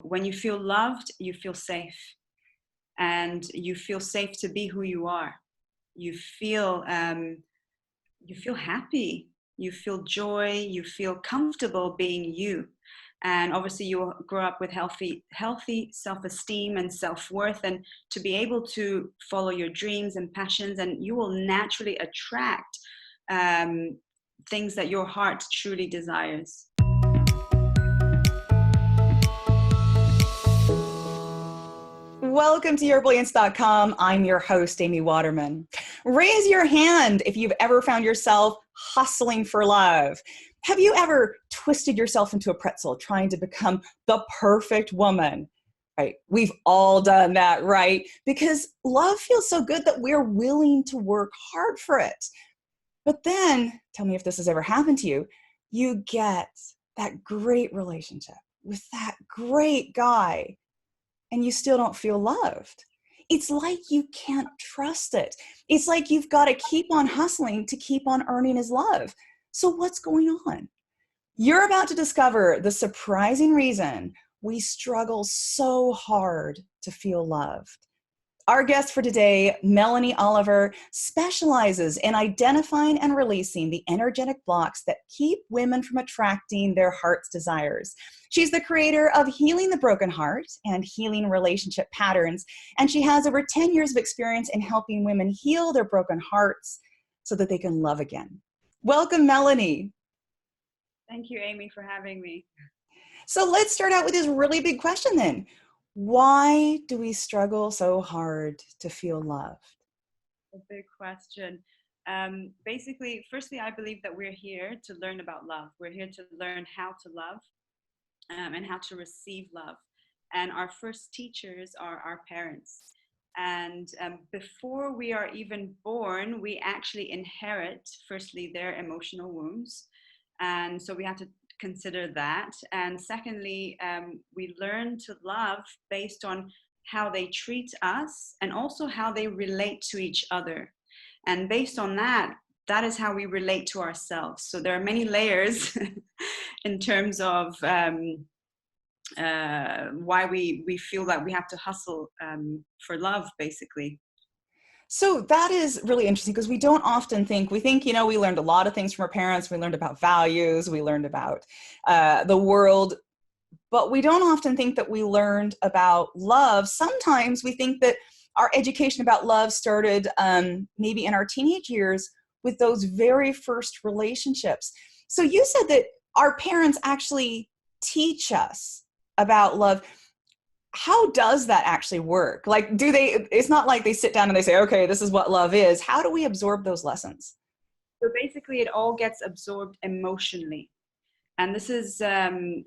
When you feel loved, you feel safe, and you feel safe to be who you are. You feel happy, you feel joy, you feel comfortable being you. And obviously you will grow up with healthy self-esteem and self-worth, and to be able to follow your dreams and passions, and you will naturally attract things that your heart truly desires. Welcome to yourbrilliance.com. I'm your host, Amy Waterman. Raise your hand if you've ever found yourself hustling for love. Have you ever twisted yourself into a pretzel trying to become the perfect woman? Right? We've all done that, right? Because love feels so good that we're willing to work hard for it. But then, tell me if this has ever happened to you, you get that great relationship with that great guy, and you still don't feel loved. It's like you can't trust it. It's like you've got to keep on hustling to keep on earning his love. So what's going on? You're about to discover the surprising reason we struggle so hard to feel loved. Our guest for today, Melany Oliver, specializes in identifying and releasing the energetic blocks that keep women from attracting their heart's desires. She's the creator of Healing the Broken Heart and Healing Relationship Patterns, and she has over 10 years of experience in helping women heal their broken hearts so that they can love again. Welcome, Melany. Thank you, Amy, for having me. So let's start out with this really big question then. Why do we struggle so hard to feel loved? A big question. Basically, firstly, I believe that we're here to learn about love. We're here to learn how to love and how to receive love. And our first teachers are our parents. And before we are even born, we actually inherit, firstly, their emotional wounds. And so we have to consider that. And secondly, we learn to love based on how they treat us and also how they relate to each other. And based on that, that is how we relate to ourselves. So there are many layers in terms of why we feel that we have to hustle for love, basically. So that is really interesting because we don't often think, we learned a lot of things from our parents. We learned about values, we learned about the world, but we don't often think that we learned about love. Sometimes we think that our education about love started maybe in our teenage years with those very first relationships. So you said that our parents actually teach us about love. How does that actually work? Like, it's not like they sit down and they say, okay, this is what love is. How do we absorb those lessons? So basically it all gets absorbed emotionally. And this is the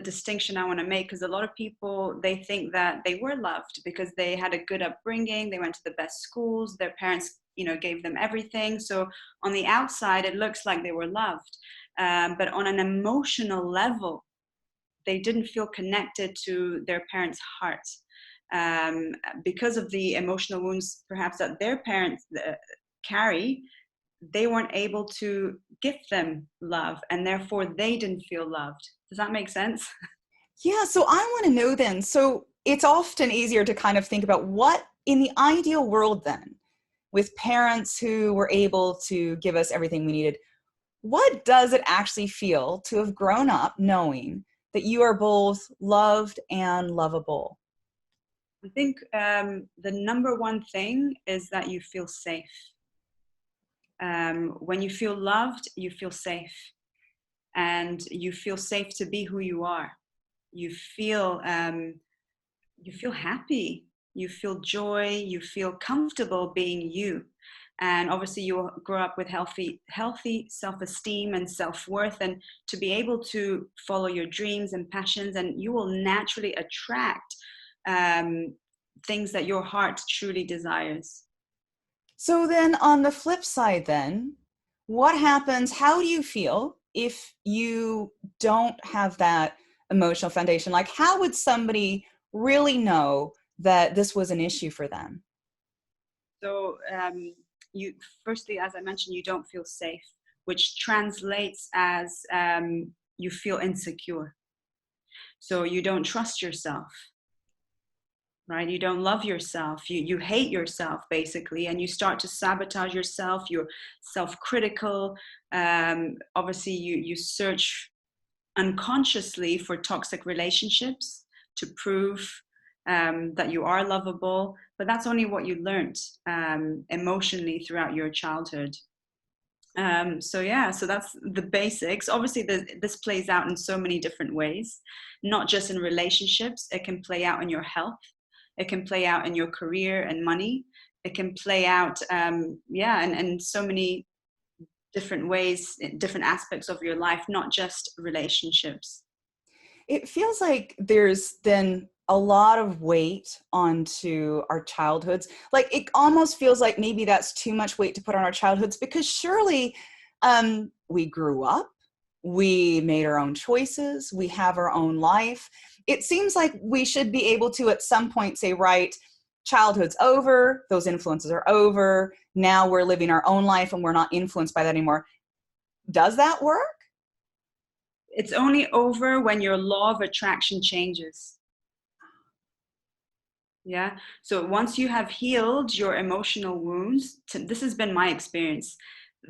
distinction I want to make, because a lot of people, they think that they were loved because they had a good upbringing, they went to the best schools, their parents, gave them everything. So on the outside, it looks like they were loved. But on an emotional level, they didn't feel connected to their parents' heart because of the emotional wounds, perhaps, that their parents carry. They weren't able to give them love, and therefore they didn't feel loved. Does that make sense? Yeah, so I want to know then, so it's often easier to kind of think about what, in the ideal world then, with parents who were able to give us everything we needed, what does it actually feel to have grown up knowing that you are both loved and lovable? I think the number one thing is that you feel safe. When you feel loved, you feel safe, and you feel safe to be who you are. You feel happy, you feel joy, you feel comfortable being you. And obviously you will grow up with healthy self-esteem and self-worth, and to be able to follow your dreams and passions, and you will naturally attract things that your heart truly desires. So then on the flip side then, what happens, how do you feel if you don't have that emotional foundation? Like, how would somebody really know that this was an issue for them? So you, firstly, as I mentioned, you don't feel safe, which translates as you feel insecure. So you don't trust yourself, right? You don't love yourself. You hate yourself, basically, and you start to sabotage yourself. You're self-critical. Obviously, you search unconsciously for toxic relationships to prove that you are lovable, but that's only what you learned emotionally throughout your childhood. So that's the basics. Obviously, this plays out in so many different ways, not just in relationships. It can play out in your health. It can play out in your career and money. It can play out, and so many different ways, different aspects of your life, not just relationships. It feels like there's then a lot of weight onto our childhoods. Like it almost feels like maybe that's too much weight to put on our childhoods, because surely we grew up, we made our own choices, we have our own life. It seems like we should be able to at some point say, right, childhood's over, those influences are over, now we're living our own life and we're not influenced by that anymore. Does that work? It's only over when your law of attraction changes. Yeah. So once you have healed your emotional wounds, this has been my experience.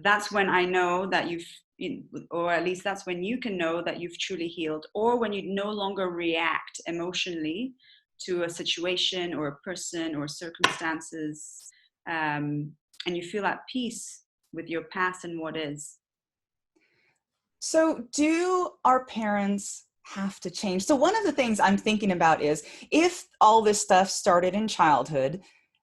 That's when I know that or at least that's when you can know that you've truly healed, or when you no longer react emotionally to a situation or a person or circumstances, and you feel at peace with your past and what is. So do our parents have to change? So one of the things I'm thinking about is, if all this stuff started in childhood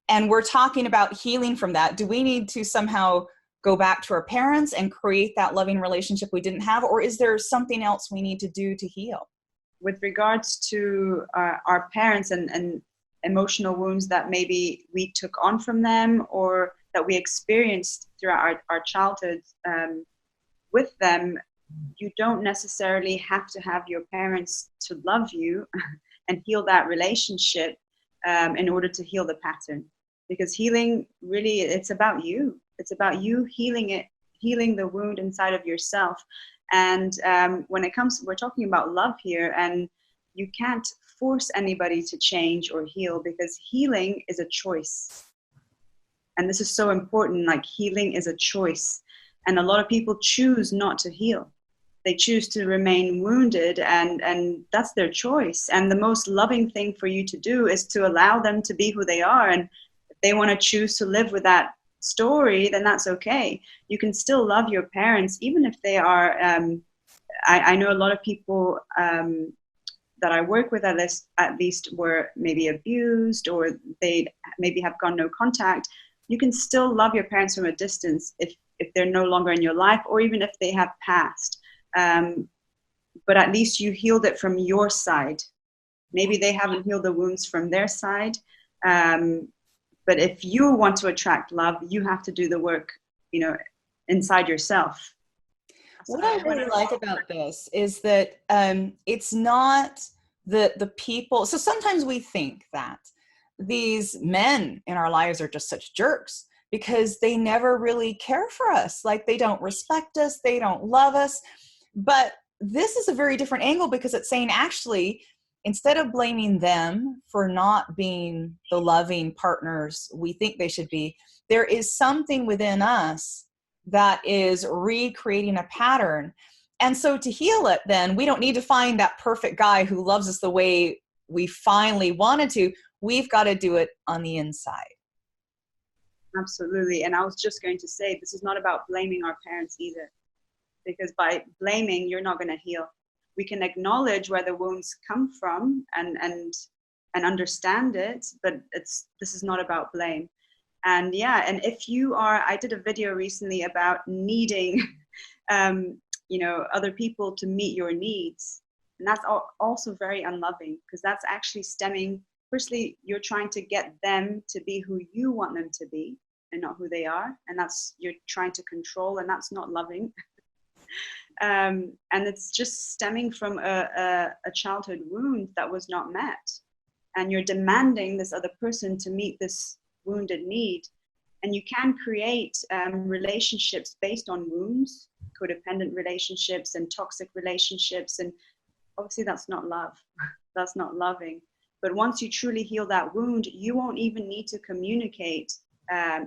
and we're talking about healing from that, do we need to somehow go back to our parents and create that loving relationship we didn't have? Or is there something else we need to do to heal? With regards to our parents and emotional wounds that maybe we took on from them, or that we experienced throughout our childhood with them, you don't necessarily have to have your parents to love you and heal that relationship in order to heal the pattern. Because healing, really, it's about you. It's about you healing the wound inside of yourself. And when it comes, we're talking about love here, and you can't force anybody to change or heal, because healing is a choice. And this is so important. Like, healing is a choice. And a lot of people choose not to heal. They choose to remain wounded, and that's their choice. And the most loving thing for you to do is to allow them to be who they are. And if they want to choose to live with that story, then that's okay. You can still love your parents, even if they are, I know a lot of people that I work with at least were maybe abused, or they maybe have gone no contact. You can still love your parents from a distance if they're no longer in your life, or even if they have passed. But at least you healed it from your side. Maybe they haven't healed the wounds from their side. But if you want to attract love, you have to do the work, inside yourself. What I really like about this is that it's not the people. So sometimes we think that these men in our lives are just such jerks because they never really care for us. Like, they don't respect us, they don't love us. But this is a very different angle, because it's saying, actually, instead of blaming them for not being the loving partners we think they should be, there is something within us that is recreating a pattern. And so to heal it, then we don't need to find that perfect guy who loves us the way we finally wanted to. We've got to do it on the inside. Absolutely. And I was just going to say, this is not about blaming our parents either, because by blaming, you're not going to heal. We can acknowledge where the wounds come from and understand it, but this is not about blame. And if you are, I did a video recently about needing, other people to meet your needs. And that's also very unloving, because that's actually stemming, firstly, you're trying to get them to be who you want them to be and not who they are. And you're trying to control, and that's not loving. And it's just stemming from a childhood wound that was not met. And you're demanding this other person to meet this wounded need. And you can create relationships based on wounds, codependent relationships and toxic relationships. And obviously that's not love. That's not loving. But once you truly heal that wound, you won't even need to communicate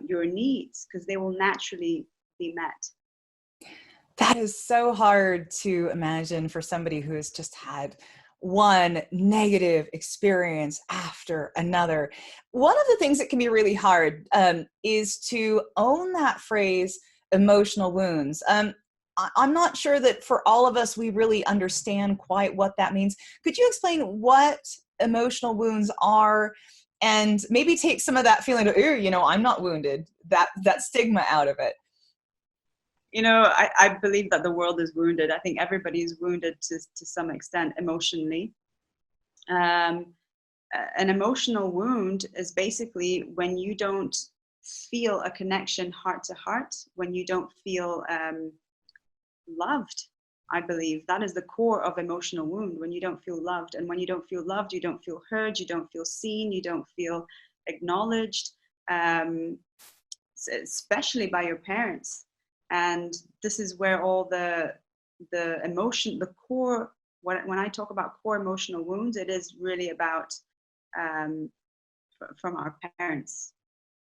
your needs, because they will naturally be met. That is so hard to imagine for somebody who has just had one negative experience after another. One of the things that can be really hard is to own that phrase, emotional wounds. I'm not sure that for all of us, we really understand quite what that means. Could you explain what emotional wounds are, and maybe take some of that feeling of, I'm not wounded, that stigma out of it? I believe that the world is wounded. I think everybody is wounded to some extent emotionally. Um, an emotional wound is basically when you don't feel a connection heart to heart, when you don't feel loved. I believe that is the core of emotional wound, when you don't feel loved. And when you don't feel loved, you don't feel heard, you don't feel seen, you don't feel acknowledged, especially by your parents. And this is where all the emotion, the core, when I talk about core emotional wounds, it is really about from our parents.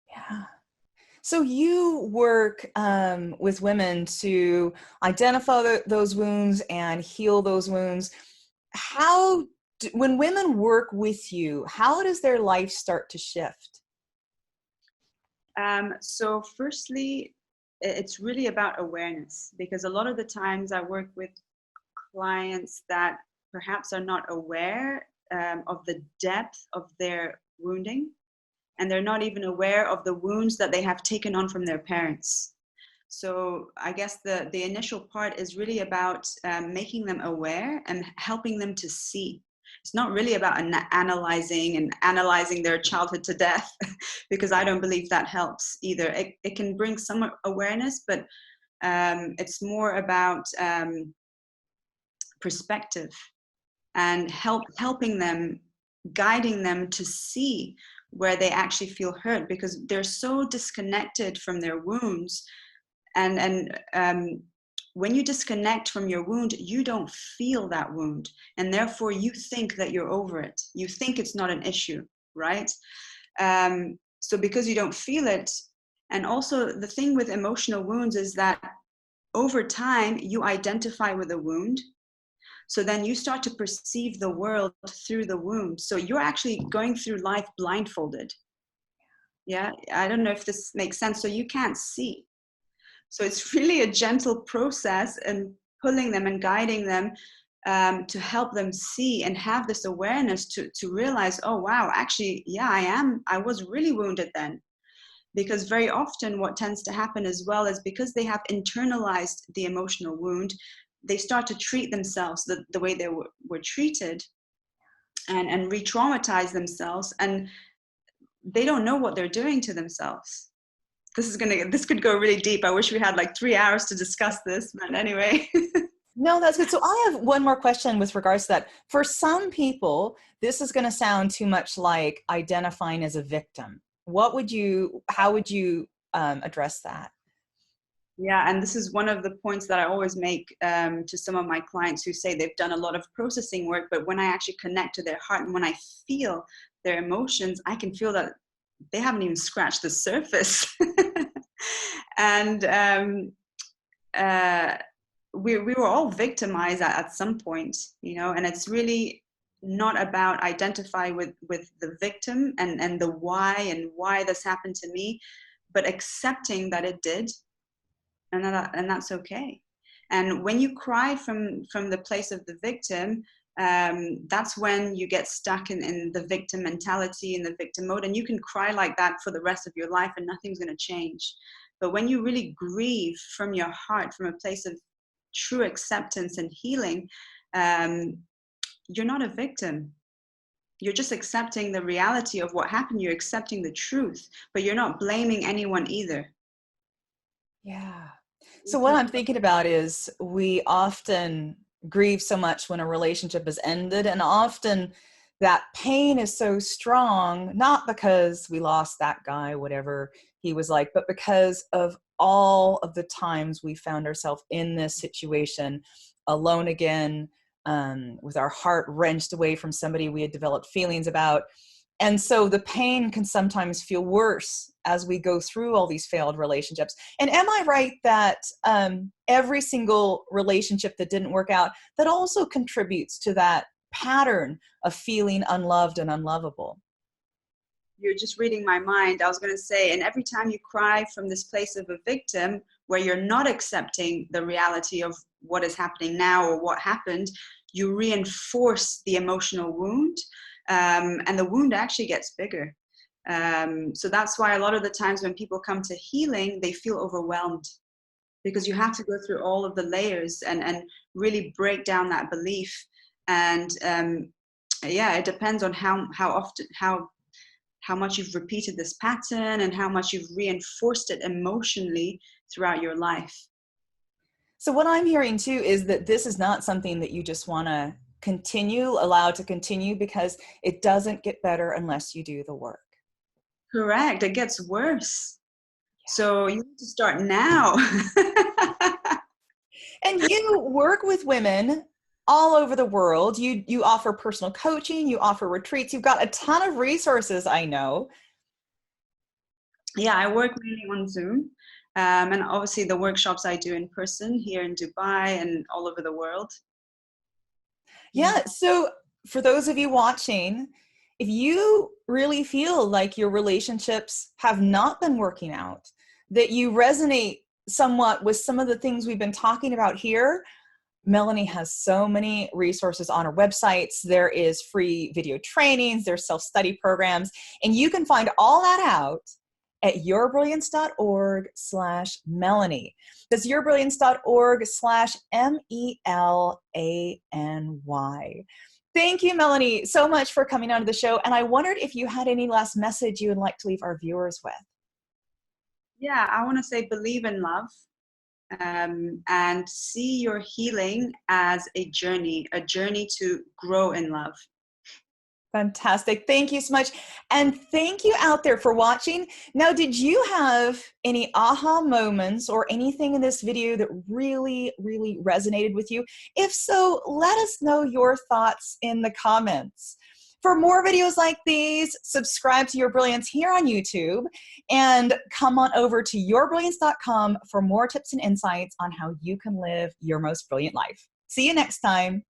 Yeah. So you work with women to identify those wounds and heal those wounds. When women work with you, how does their life start to shift? So firstly, it's really about awareness, because a lot of the times I work with clients that perhaps are not aware of the depth of their wounding, and they're not even aware of the wounds that they have taken on from their parents. So I guess the initial part is really about making them aware and helping them to see. It's not really about analyzing their childhood to death, because I don't believe that helps either. It can bring some awareness, but it's more about perspective and helping them, guiding them to see where they actually feel hurt, because they're so disconnected from their wounds. And when you disconnect from your wound, you don't feel that wound, and therefore you think that you're over it. You think it's not an issue, right? So because you don't feel it, and also the thing with emotional wounds is that over time you identify with a wound. So then you start to perceive the world through the wound. So you're actually going through life blindfolded. Yeah, I don't know if this makes sense. So you can't see. So it's really a gentle process, and pulling them and guiding them to help them see and have this awareness to realize, oh, wow, actually, yeah, I was really wounded then. Because very often what tends to happen as well is, because they have internalized the emotional wound, they start to treat themselves the way they were treated, and re-traumatize themselves, and they don't know what they're doing to themselves. This could go really deep. I wish we had like 3 hours to discuss this, but anyway. No, that's good. So I have one more question with regards to that. For some people, this is going to sound too much like identifying as a victim. How would you address that? Yeah, and this is one of the points that I always make to some of my clients who say they've done a lot of processing work, but when I actually connect to their heart and when I feel their emotions, I can feel that they haven't even scratched the surface. And we were all victimized at some point, and it's really not about identify with the victim and the why this happened to me, but accepting that it did, and that's okay. And when you cry from the place of the victim, that's when you get stuck in the victim mentality, in the victim mode, and you can cry like that for the rest of your life and nothing's going to change. But when you really grieve from your heart, from a place of true acceptance and healing, you're not a victim. You're just accepting the reality of what happened. You're accepting the truth, but you're not blaming anyone either. Yeah. So what I'm thinking about is, we often grieve so much when a relationship has ended, and often that pain is so strong, not because we lost that guy, whatever he was like, but because of all of the times we found ourselves in this situation, alone again, with our heart wrenched away from somebody we had developed feelings about. And so the pain can sometimes feel worse as we go through all these failed relationships. And am I right that every single relationship that didn't work out, that also contributes to that pattern of feeling unloved and unlovable? You're just reading my mind. I was going to say, and every time you cry from this place of a victim, where you're not accepting the reality of what is happening now or what happened, you reinforce the emotional wound, and the wound actually gets bigger. So that's why a lot of the times when people come to healing, they feel overwhelmed, because you have to go through all of the layers and really break down that belief. And yeah, it depends on how often, how much you've repeated this pattern and how much you've reinforced it emotionally throughout your life. So what I'm hearing too is that this is not something that you just want to allow to continue, because it doesn't get better unless you do the work. Correct. It gets worse. So you need to start now. And you work with women all over the world. You offer personal coaching, you offer retreats, you've got a ton of resources, I know. Yeah, I work mainly on Zoom. And obviously the workshops I do in person here in Dubai and all over the world. Yeah. So for those of you watching, if you really feel like your relationships have not been working out, that you resonate somewhat with some of the things we've been talking about here, Melany has so many resources on her websites. There is free video trainings, there's self-study programs, and you can find all that out at yourbrilliance.org/Melany. That's yourbrilliance.org/MELANY. Thank you, Melany, so much for coming onto the show. And I wondered if you had any last message you would like to leave our viewers with. Yeah, I want to say believe in love, and see your healing as a journey to grow in love. Fantastic. Thank you so much. And thank you out there for watching. Now, did you have any aha moments or anything in this video that really, really resonated with you? If so, let us know your thoughts in the comments. For more videos like these, subscribe to Your Brilliance here on YouTube, and come on over to yourbrilliance.com for more tips and insights on how you can live your most brilliant life. See you next time.